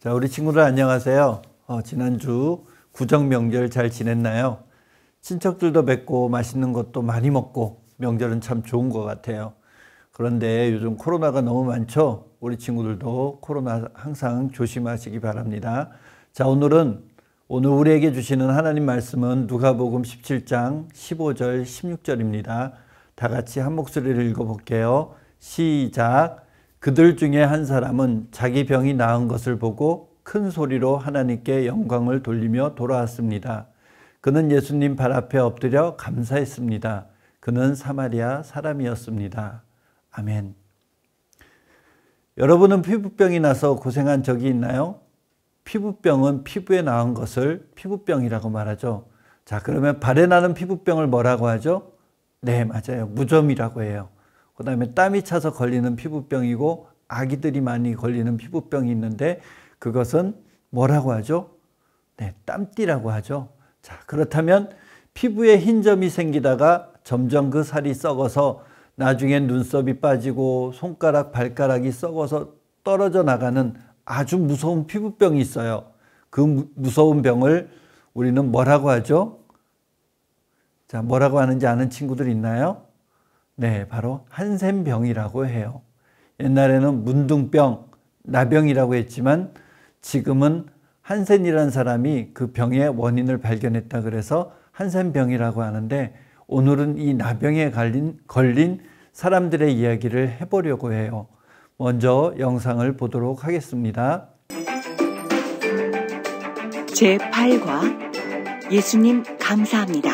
자, 우리 친구들 안녕하세요. 지난주 구정 명절 잘 지냈나요? 친척들도 뵙고 맛있는 것도 많이 먹고 명절은 참 좋은 것 같아요. 그런데 요즘 코로나가 너무 많죠? 우리 친구들도 코로나 항상 조심하시기 바랍니다. 자, 오늘 우리에게 주시는 하나님 말씀은 누가복음 17장 15절 16절입니다. 다 같이 한 목소리를 읽어볼게요. 시작. 그들 중에 한 사람은 자기 병이 나은 것을 보고 큰 소리로 하나님께 영광을 돌리며 돌아왔습니다. 그는 예수님 발 앞에 엎드려 감사했습니다. 그는 사마리아 사람이었습니다. 아멘. 여러분은 피부병이 나서 고생한 적이 있나요? 피부병은 피부에 나은 것을 피부병이라고 말하죠. 자, 그러면 발에 나는 피부병을 뭐라고 하죠? 네, 맞아요. 무좀이라고 해요. 그 다음에 땀이 차서 걸리는 피부병이고 아기들이 많이 걸리는 피부병이 있는데 그것은 뭐라고 하죠? 네, 땀띠라고 하죠. 자, 그렇다면 피부에 흰 점이 생기다가 점점 그 살이 썩어서 나중엔 눈썹이 빠지고 손가락, 발가락이 썩어서 떨어져 나가는 아주 무서운 피부병이 있어요. 그 무서운 병을 우리는 뭐라고 하죠? 자, 뭐라고 하는지 아는 친구들 있나요? 네, 바로 한센병이라고 해요. 옛날에는 문둥병, 나병이라고 했지만 지금은 한센이라는 사람이 그 병의 원인을 발견했다 그래서 한센병이라고 하는데 오늘은 이 나병에 걸린 사람들의 이야기를 해보려고 해요. 먼저 영상을 보도록 하겠습니다. 제8과 예수님 감사합니다.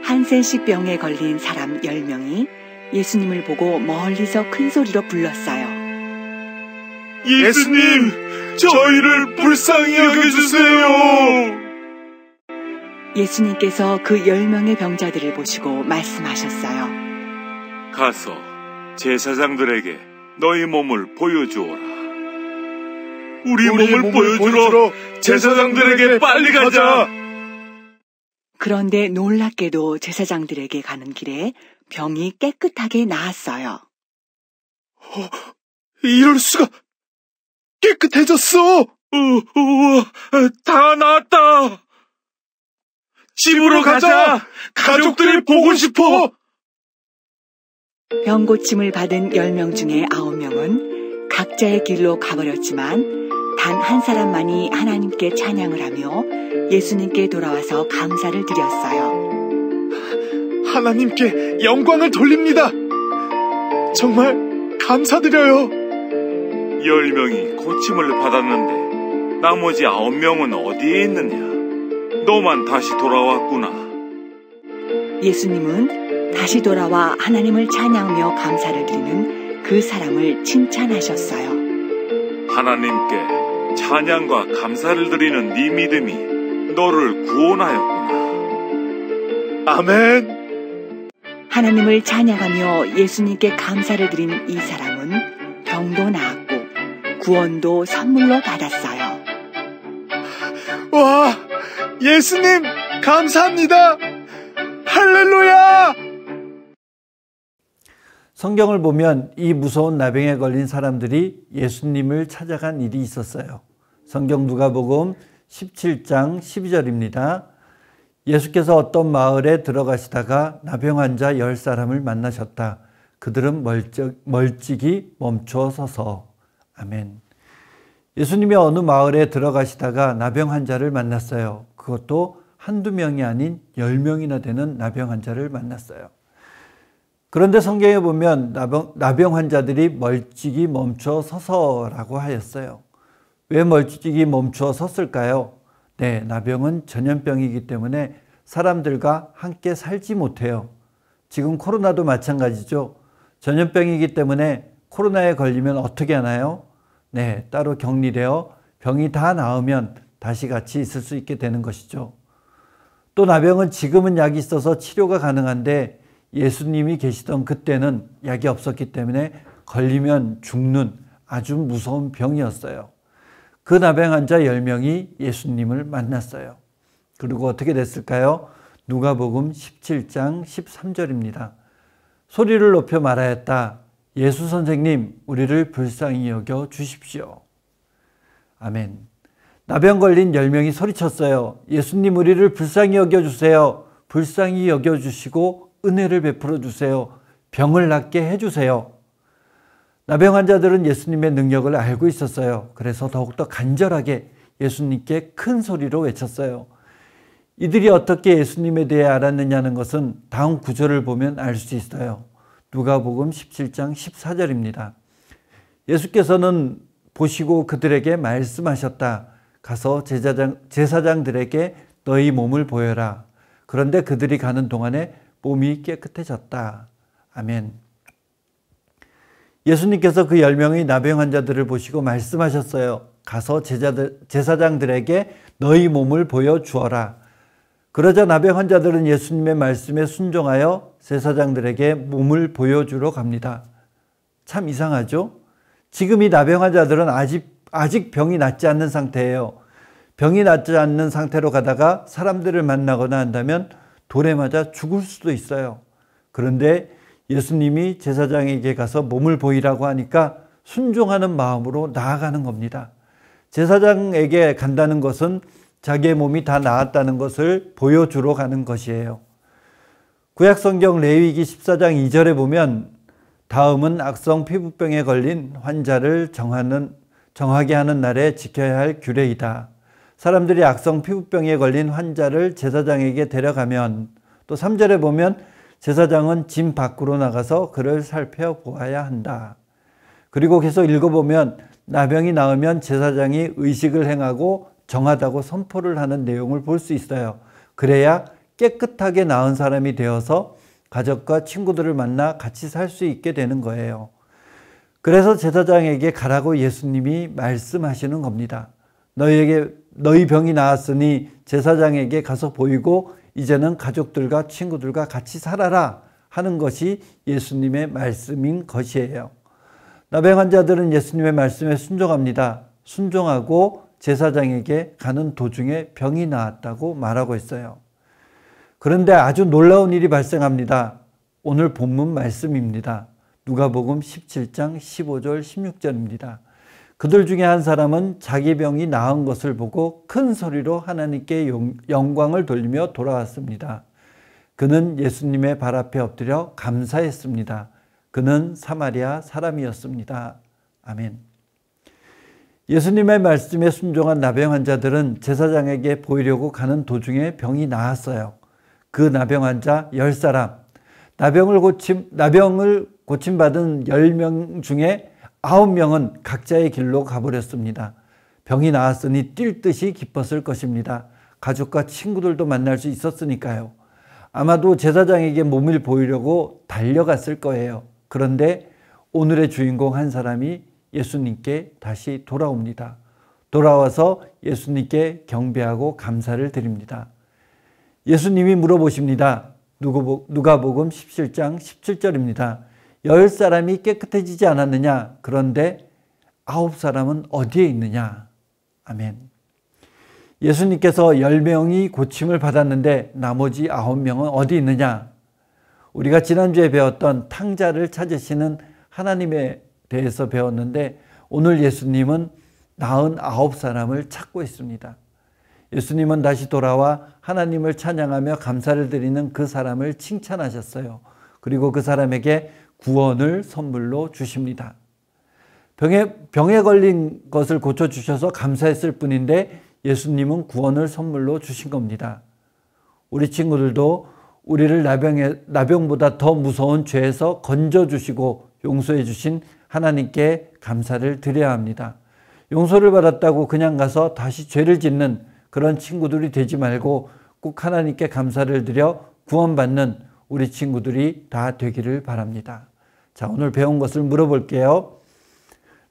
한센식 병에 걸린 사람 10명이 예수님을 보고 멀리서 큰 소리로 불렀어요. 예수님, 저희를 불쌍히 여겨주세요. 예수님께서 그 10명의 병자들을 보시고 말씀하셨어요. 가서 제사장들에게 너희 몸을 보여주어라. 우리 몸을 보여주러 제사장들에게 빨리 가자. 그런데 놀랍게도 제사장들에게 가는 길에 병이 깨끗하게 나았어요. 이럴 수가! 깨끗해졌어! 우와, 다 나았다! 집으로 가자! 가족들이 보고 싶어! 병 고침을 받은 10명 중에 9명은 각자의 길로 가버렸지만 단 한 사람만이 하나님께 찬양을 하며 예수님께 돌아와서 감사를 드렸어요. 하나님께 영광을 돌립니다! 정말 감사드려요! 10명이 고침을 받았는데 나머지 9명은 어디에 있느냐? 너만 다시 돌아왔구나. 예수님은 다시 돌아와 하나님을 찬양하며 감사를 드리는 그 사람을 칭찬하셨어요. 하나님께 찬양과 감사를 드리는 네 믿음이 너를 구원하였구나. 아멘. 하나님을 찬양하며 예수님께 감사를 드린 이 사람은 병도 나았고 구원도 선물로 받았어요. 와, 예수님 감사합니다. 할렐루야! 성경을 보면 이 무서운 나병에 걸린 사람들이 예수님을 찾아간 일이 있었어요. 성경 누가복음 17장 12절입니다. 예수께서 어떤 마을에 들어가시다가 나병 환자 10사람을 만나셨다. 그들은 멀찍이 멈춰 서서. 아멘. 예수님이 어느 마을에 들어가시다가 나병 환자를 만났어요. 그것도 한두 명이 아닌 10명이나 되는 나병 환자를 만났어요. 그런데 성경에 보면 나병 환자들이 멀찍이 멈춰 서서라고 하였어요. 왜 멀찍이 멈춰 섰을까요? 네, 나병은 전염병이기 때문에 사람들과 함께 살지 못해요. 지금 코로나도 마찬가지죠. 전염병이기 때문에 코로나에 걸리면 어떻게 하나요? 네, 따로 격리되어 병이 다 나으면 다시 같이 있을 수 있게 되는 것이죠. 또 나병은 지금은 약이 있어서 치료가 가능한데 예수님이 계시던 그때는 약이 없었기 때문에 걸리면 죽는 아주 무서운 병이었어요. 그 나병 환자 10명이 예수님을 만났어요. 그리고 어떻게 됐을까요? 누가복음 17장 13절입니다. 소리를 높여 말하였다. 예수 선생님, 우리를 불쌍히 여겨 주십시오. 아멘. 나병 걸린 10명이 소리쳤어요. 예수님, 우리를 불쌍히 여겨 주세요. 불쌍히 여겨 주시고 은혜를 베풀어 주세요. 병을 낫게 해주세요. 나병 환자들은 예수님의 능력을 알고 있었어요. 그래서 더욱더 간절하게 예수님께 큰 소리로 외쳤어요. 이들이 어떻게 예수님에 대해 알았느냐는 것은 다음 구절을 보면 알 수 있어요. 누가복음 17장 14절입니다. 예수께서는 보시고 그들에게 말씀하셨다. 가서 제사장들에게 너희 몸을 보여라. 그런데 그들이 가는 동안에 몸이 깨끗해졌다. 아멘. 예수님께서 그 10명의 나병 환자들을 보시고 말씀하셨어요. 가서 제사장들에게 너희 몸을 보여주어라. 그러자 나병 환자들은 예수님의 말씀에 순종하여 제사장들에게 몸을 보여주러 갑니다. 참 이상하죠? 지금 이 나병 환자들은 아직 병이 낫지 않는 상태예요. 병이 낫지 않는 상태로 가다가 사람들을 만나거나 한다면 돌에 맞아 죽을 수도 있어요. 그런데 예수님이 제사장에게 가서 몸을 보이라고 하니까 순종하는 마음으로 나아가는 겁니다. 제사장에게 간다는 것은 자기의 몸이 다 나았다는 것을 보여주러 가는 것이에요. 구약성경 레위기 14장 2절에 보면 다음은 악성 피부병에 걸린 환자를 정하게 하는 날에 지켜야 할 규례이다. 사람들이 악성 피부병에 걸린 환자를 제사장에게 데려가면, 또 3절에 보면 제사장은 진 밖으로 나가서 그를 살펴보아야 한다. 그리고 계속 읽어보면 나병이 나으면 제사장이 의식을 행하고 정하다고 선포를 하는 내용을 볼 수 있어요. 그래야 깨끗하게 나은 사람이 되어서 가족과 친구들을 만나 같이 살 수 있게 되는 거예요. 그래서 제사장에게 가라고 예수님이 말씀하시는 겁니다. 너희 병이 나았으니 제사장에게 가서 보이고 이제는 가족들과 친구들과 같이 살아라 하는 것이 예수님의 말씀인 것이에요. 나병 환자들은 예수님의 말씀에 순종합니다. 순종하고 제사장에게 가는 도중에 병이 나았다고 말하고 있어요. 그런데 아주 놀라운 일이 발생합니다. 오늘 본문 말씀입니다. 누가복음 17장 15절 16절입니다. 그들 중에 한 사람은 자기 병이 나은 것을 보고 큰 소리로 하나님께 영광을 돌리며 돌아왔습니다. 그는 예수님의 발 앞에 엎드려 감사했습니다. 그는 사마리아 사람이었습니다. 아멘. 예수님의 말씀에 순종한 나병 환자들은 제사장에게 보이려고 가는 도중에 병이 나았어요. 그 나병 환자 10사람, 나병을 고침받은 10명 중에 9명은 각자의 길로 가버렸습니다. 병이 나았으니 뛸 듯이 기뻤을 것입니다. 가족과 친구들도 만날 수 있었으니까요. 아마도 제사장에게 몸을 보이려고 달려갔을 거예요. 그런데 오늘의 주인공 한 사람이 예수님께 다시 돌아옵니다. 돌아와서 예수님께 경배하고 감사를 드립니다. 예수님이 물어보십니다. 누가복음 17장 17절입니다. 10사람이 깨끗해지지 않았느냐? 그런데 9사람은 어디에 있느냐? 아멘. 예수님께서 10명이 고침을 받았는데 나머지 9명은 어디 있느냐? 우리가 지난주에 배웠던 탕자를 찾으시는 하나님에 대해서 배웠는데 오늘 예수님은 49사람을 찾고 있습니다. 예수님은 다시 돌아와 하나님을 찬양하며 감사를 드리는 그 사람을 칭찬하셨어요. 그리고 그 사람에게 구원을 선물로 주십니다. 병에 걸린 것을 고쳐주셔서 감사했을 뿐인데 예수님은 구원을 선물로 주신 겁니다. 우리 친구들도 우리를 나병보다 더 무서운 죄에서 건져주시고 용서해 주신 하나님께 감사를 드려야 합니다. 용서를 받았다고 그냥 가서 다시 죄를 짓는 그런 친구들이 되지 말고 꼭 하나님께 감사를 드려 구원받는 우리 친구들이 다 되기를 바랍니다. 자, 오늘 배운 것을 물어볼게요.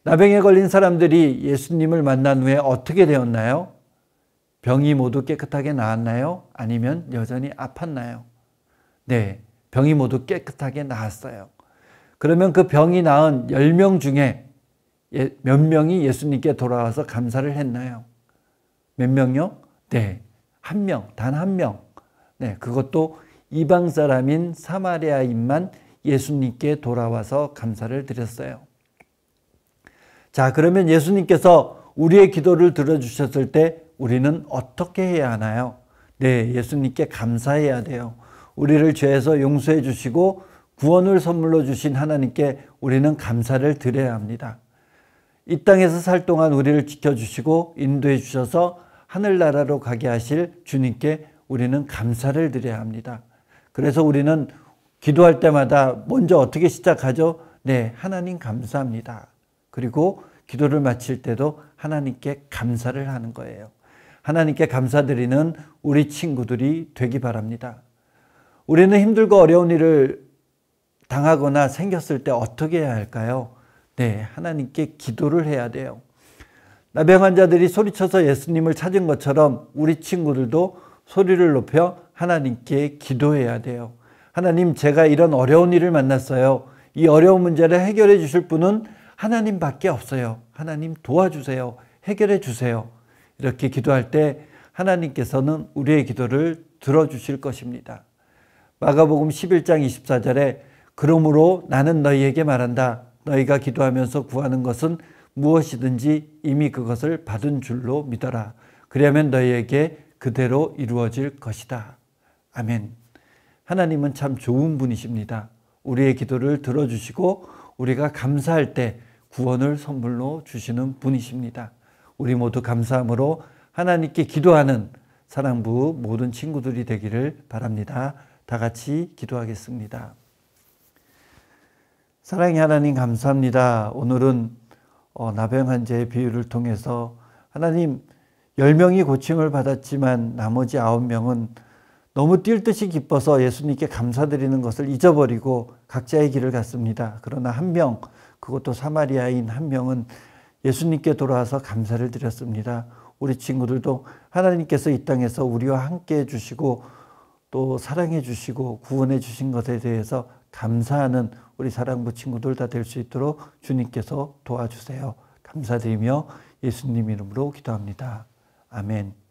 나병에 걸린 사람들이 예수님을 만난 후에 어떻게 되었나요? 병이 모두 깨끗하게 나았나요? 아니면 여전히 아팠나요? 네, 병이 모두 깨끗하게 나았어요. 그러면 그 병이 나은 10명 중에 몇 명이 예수님께 돌아와서 감사를 했나요? 몇 명요? 네, 한 명, 단 한 명. 네, 그것도 이방 사람인 사마리아인만 예수님께 돌아와서 감사를 드렸어요. 자, 그러면 예수님께서 우리의 기도를 들어주셨을 때 우리는 어떻게 해야 하나요? 네, 예수님께 감사해야 돼요. 우리를 죄에서 용서해 주시고 구원을 선물로 주신 하나님께 우리는 감사를 드려야 합니다. 이 땅에서 살 동안 우리를 지켜주시고 인도해 주셔서 하늘나라로 가게 하실 주님께 우리는 감사를 드려야 합니다. 그래서 우리는 기도할 때마다 먼저 어떻게 시작하죠? 네, 하나님 감사합니다. 그리고 기도를 마칠 때도 하나님께 감사를 하는 거예요. 하나님께 감사드리는 우리 친구들이 되기 바랍니다. 우리는 힘들고 어려운 일을 당하거나 생겼을 때 어떻게 해야 할까요? 네, 하나님께 기도를 해야 돼요. 나병 환자들이 소리쳐서 예수님을 찾은 것처럼 우리 친구들도 소리를 높여 하나님께 기도해야 돼요. 하나님, 제가 이런 어려운 일을 만났어요. 이 어려운 문제를 해결해 주실 분은 하나님밖에 없어요. 하나님 도와주세요. 해결해 주세요. 이렇게 기도할 때 하나님께서는 우리의 기도를 들어주실 것입니다. 마가복음 11장 24절에 그러므로 나는 너희에게 말한다. 너희가 기도하면서 구하는 것은 무엇이든지 이미 그것을 받은 줄로 믿어라. 그러면 너희에게 그대로 이루어질 것이다. 아멘. 하나님은 참 좋은 분이십니다. 우리의 기도를 들어주시고 우리가 감사할 때 구원을 선물로 주시는 분이십니다. 우리 모두 감사함으로 하나님께 기도하는 사랑부 모든 친구들이 되기를 바랍니다. 다 같이 기도하겠습니다. 사랑의 하나님 감사합니다. 오늘은 나병 환자의 비유를 통해서 하나님 10명이 고침을 받았지만 나머지 9명은 너무 뛸 듯이 기뻐서 예수님께 감사드리는 것을 잊어버리고 각자의 길을 갔습니다. 그러나 한 명, 그것도 사마리아인 한 명은 예수님께 돌아와서 감사를 드렸습니다. 우리 친구들도 하나님께서 이 땅에서 우리와 함께 해주시고 또 사랑해 주시고 구원해 주신 것에 대해서 감사하는 우리 사랑부 친구들 다 될 수 있도록 주님께서 도와주세요. 감사드리며 예수님 이름으로 기도합니다. 아멘.